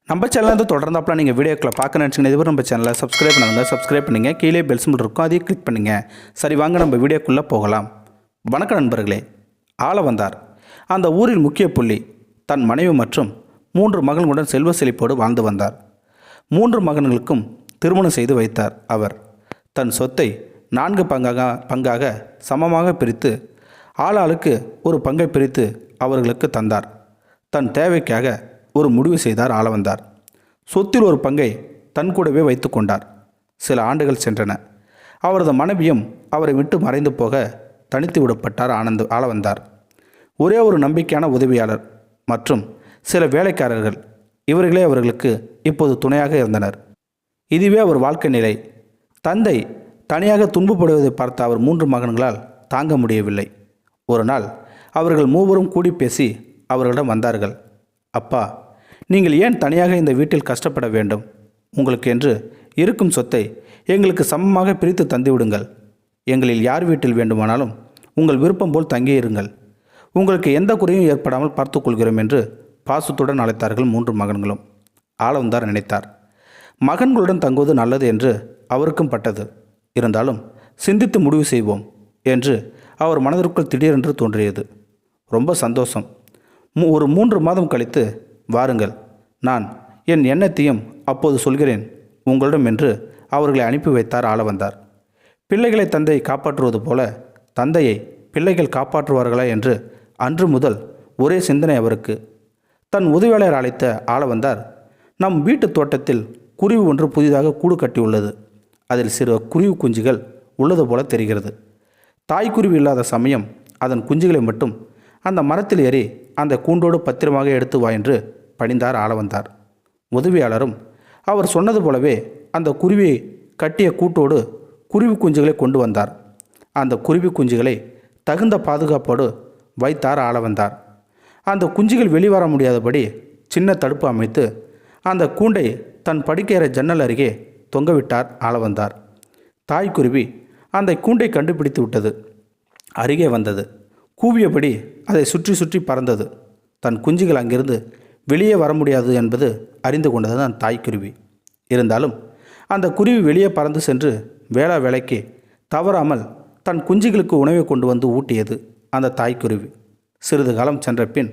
நம்ம சேனல் தொடர்ந்தாப்புல நீங்கள் வீடியோக்களை பார்க்க நினச்சிங்கன்னா இதுவரை நம்ம சேனலை சப்ஸ்கிரைப் பண்ணுங்கள். கீழே பெல் சிம்பிள் இருக்கும், அதையும் கிளிக் பண்ணுங்கள். சரி, வாங்க நம்ம வீடியோக்குள்ளே போகலாம். வணக்கம் நண்பர்களே. ஆளவந்தார் அந்த ஊரில் முக்கிய புள்ளி. தன் மனைவி மற்றும் 3 மகன்களுடன் செல்வ செழிப்போடு வாழ்ந்து வந்தார். 3 மகன்களுக்கும் திருமணம் செய்து வைத்தார். அவர் தன் சொத்தை 4 பங்காக சமமாக பிரித்து ஆளாளுக்கு ஒரு பங்கை பிரித்து அவர்களுக்கு தந்தார். தன் தேவைக்காக ஒரு முடிவு செய்தார் ஆளவந்தார். சொத்தில் ஒரு பங்கை தன் கூடவே வைத்து கொண்டார். சில ஆண்டுகள் சென்றன. அவரது மனைவியும் அவரை விட்டு மறைந்து போக தனித்து விடப்பட்டார் ஆளவந்தார். ஒரே ஒரு நம்பிக்கையான உதவியாளர் மற்றும் சில வேலைக்காரர்கள், இவர்களே அவர்களுக்கு இப்போது துணையாக இருந்தனர். இதுவே அவர் வாழ்க்கை நிலை. தந்தை தனியாக துன்பப்படுவதை பார்த்த அவர் 3 மகன்களால் தாங்க முடியவில்லை. ஒரு நாள் அவர்கள் மூவரும் கூடி பேசி அவர்களிடம் வந்தார்கள். அப்பா, நீங்கள் ஏன் தனியாக இந்த வீட்டில் கஷ்டப்பட வேண்டும்? உங்களுக்கு என்று இருக்கும் சொத்தை எங்களுக்கு சமமாக பிரித்து தந்துவிடுங்கள். எங்களில் யார் வீட்டில் வேண்டுமானாலும் உங்கள் விருப்பம் போல் தங்கியிருங்கள். உங்களுக்கு எந்த குறையும் ஏற்படாமல் பார்த்துக்கொள்கிறோம் என்று பாசத்துடன் அழைத்தார்கள் 3 மகன்களும். ஆளவந்தார் நினைத்தார், மகன்களுடன் தங்குவது நல்லது என்று அவருக்கும் பட்டது. இருந்தாலும் சிந்தித்து முடிவு செய்வோம் என்று அவர் மனதிற்குள் திடீரென்று தோன்றியது. ரொம்ப சந்தோஷம். ஒரு 3 மாதம் கழித்து வாருங்கள், நான் என் எண்ணத்தையும் அப்போது சொல்கிறேன் உங்களிடம் என்று அவர்களை அனுப்பி வைத்தார் ஆளவந்தார். பிள்ளைகளை தந்தை காப்பாற்றுவது போல தந்தையை பிள்ளைகள் காப்பாற்றுவார்களா என்று அன்று முதல் ஒரே சிந்தனை அவருக்கு. தன் உதவியாளர் அழைத்த ஆளவந்தார், நம் வீட்டு தோட்டத்தில் குருவி ஒன்று புதிதாக கூடு கட்டியுள்ளது. அதில் சிறு குருவி குஞ்சுகள் உள்ளது போல தெரிகிறது. தாய்க்குருவி இல்லாத சமயம் அதன் குஞ்சுகளை மட்டும் அந்த மரத்தில் ஏறி அந்த கூண்டோடு பத்திரமாக எடுத்து வா என்று பணிந்தார் ஆளவந்தார். உதவியாளரும் அவர் சொன்னது போலவே அந்த குருவியை கட்டிய கூட்டோடு குருவி குஞ்சுகளை கொண்டு வந்தார். அந்த குருவி குஞ்சுகளை தகுந்த பாதுகாப்போடு வைத்தார் ஆளவந்தார். அந்த குஞ்சுகள் வெளிவர முடியாதபடி சின்ன தடுப்பு அமைத்து அந்த கூண்டை தன் படுக்கையற ஜன்னல் அருகே தொங்கவிட்டார் ஆளவந்தார். தாய்க்குருவி அந்த கூண்டை கண்டுபிடித்து விட்டது. அருகே வந்தது. கூவியபடி அதை சுற்றி சுற்றி பறந்தது. தன் குஞ்சுகள் அங்கிருந்து வெளியே வர முடியாது என்பது அறிந்து கொண்டது அந்த தாய்க்குருவி. இருந்தாலும் அந்த குருவி வெளியே பறந்து சென்று வேளைக்கு தவறாமல் தன் குஞ்சுகளுக்கு உணவை கொண்டு வந்து ஊட்டியது அந்த தாய்க்குருவி. சிறிது காலம் சென்ற பின்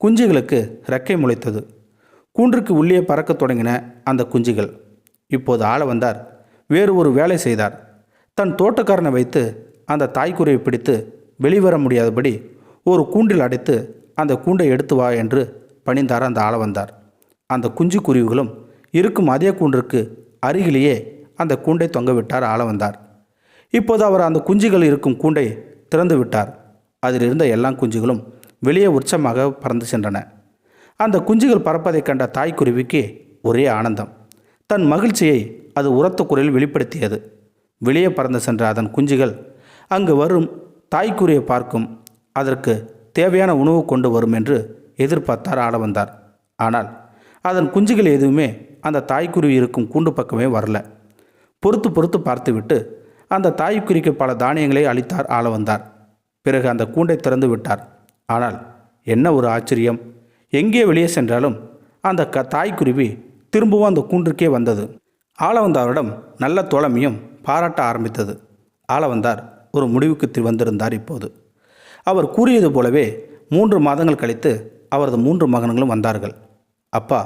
குஞ்சுகளுக்கு ரெக்கை முளைத்தது. கூன்றுக்கு உள்ளே பறக்கத் தொடங்கின அந்த குஞ்சுகள். இப்போது ஆளவந்தார் வேறு ஒரு வேலை செய்தார். தன் தோட்டக்காரனை வைத்து அந்த தாய்க்குருவியை பிடித்து வெளிவர முடியாதபடி ஒரு கூண்டில் அடைத்து அந்த கூண்டை எடுத்து வா என்று பணிந்தார் அந்த ஆளவந்தார். அந்த குஞ்சு குருவிகளும் இருக்கும் அதே கூண்டிற்கு அருகிலேயே அந்த கூண்டை தொங்கவிட்டார் ஆளவந்தார். இப்போது அவர் அந்த குஞ்சுகள் இருக்கும் கூண்டை திறந்து விட்டார். அதில் இருந்த எல்லா குஞ்சுகளும் வெளியே உற்சமாக பறந்து சென்றன. அந்த குஞ்சுகள் பறப்பதைக் கண்ட தாய்க்குருவிக்கு ஒரே ஆனந்தம். தன் மகிழ்ச்சியை அது உரத்த குரலில் வெளிப்படுத்தியது. வெளியே பறந்து சென்ற அதன் குஞ்சுகள் அங்கு வரும் தாய்க்குருவியை பார்க்கும், அதற்கு தேவையான உணவு கொண்டு வரும் என்று எதிர்பார்த்தார் ஆளவந்தார். ஆனால் அதன் குஞ்சுகள் எதுவுமே அந்த தாய்க்குருவி இருக்கும் கூண்டு பக்கமே வரல. பொறுத்து பார்த்துவிட்டு அந்த தாய்க்குருவிக்கு பல தானியங்களை அளித்தார் ஆளவந்தார். பிறகு அந்த கூண்டை திறந்து விட்டார். ஆனால் என்ன ஒரு ஆச்சரியம்! எங்கே வெளியே சென்றாலும் அந்த தாய்க்குருவி திரும்பவும் அந்த கூண்டிற்கே வந்தது. ஆளவந்தாரிடம் நல்ல தோழமையும் பாராட்ட ஆரம்பித்தது. ஆளவந்தார் ஒரு முடிவுக்கு வந்திருந்தார். இப்போது அவர் கூறியது போலவே 3 மாதங்கள் கழித்து அவரது 3 மகன்களும் வந்தார்கள். அப்பா,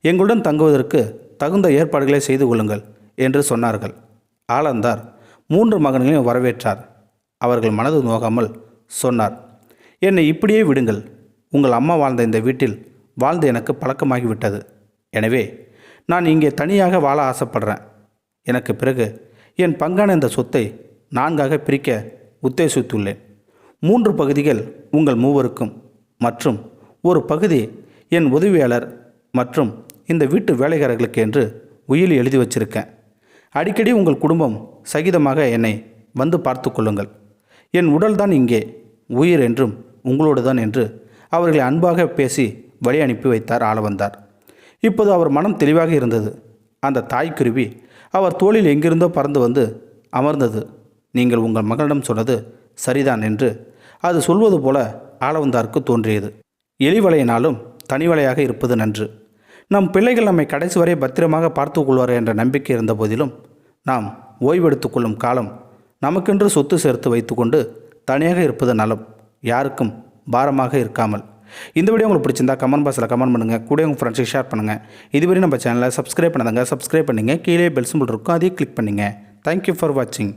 எங்களுடன் தங்குவதற்கு தகுந்த ஏற்பாடுகளை செய்து கொள்ளுங்கள் என்று சொன்னார்கள். ஆளவந்தார் 3 மகன்களையும் வரவேற்றார். அவர்கள் மனது நோகாமல் சொன்னார், என்னை இப்படியே விடுங்கள். உங்கள் அம்மா வாழ்ந்த இந்த வீட்டில் வாழ்ந்து எனக்கு பழக்கமாகிவிட்டது. எனவே நான் இங்கே தனியாக வாழ ஆசைப்படுறேன். எனக்கு பிறகு என் பங்கான இந்த சொத்தை 4ஆக பிரிக்க உத்தேசித்துள்ளேன். 3 பகுதிகள் உங்கள் மூவருக்கும் மற்றும் ஒரு பகுதி என் உதவியாளர் மற்றும் இந்த வீட்டு வேலைக்காரர்களுக்கு என்று உயிலி எழுதி வச்சிருக்கேன். அடிக்கடி உங்கள் குடும்பம் சகிதமாக என்னை வந்து பார்த்து கொள்ளுங்கள். என் உடல்தான் இங்கே, உயிர் என்றும் உங்களோடு தான் என்று அவர்களை அன்பாக பேசி வழி அனுப்பி வைத்தார் ஆளவந்தார். இப்போது அவர் மனம் தெளிவாக இருந்தது. அந்த தாய்க்குருவி அவர் தோளில் எங்கிருந்தோ பறந்து வந்து அமர்ந்தது. நீங்கள் உங்கள் மகளிடம் சொன்னது சரிதான் என்று அது சொல்வது போல ஆளவந்தாருக்கு தோன்றியது. எலிவலையினாலும் தனிவலையாக இருப்பது நன்று. நம் பிள்ளைகள் நம்மை கடைசி வரை பத்திரமாக பார்த்து கொள்வார் என்ற நம்பிக்கை இருந்த போதிலும் நாம் ஓய்வெடுத்துக்கொள்ளும் காலம் நமக்கென்று சொத்து சேர்த்து வைத்துக்கொண்டு தனியாக இருப்பது நலம், யாருக்கும் பாரமாக இருக்காமல். இந்த வீடியோ உங்களுக்கு பிடிச்சிருந்தா கமெண்ட் பாக்ஸில் கமெண்ட் பண்ணுங்கள், கூட உங்கள் ஃப்ரெண்ட்ஸுக்கு ஷேர் பண்ணுங்கள். இதுவரை நம்ம சேனலை சப்ஸ்கிரைப் பண்ணாதங்க சப்ஸ்கிரைப் பண்ணிங்க, கீழே பெல் சிம்பிள் இருக்கும், அதையும் கிளிக் பண்ணிங்க. தேங்க்யூ ஃபார் வாட்சிங்.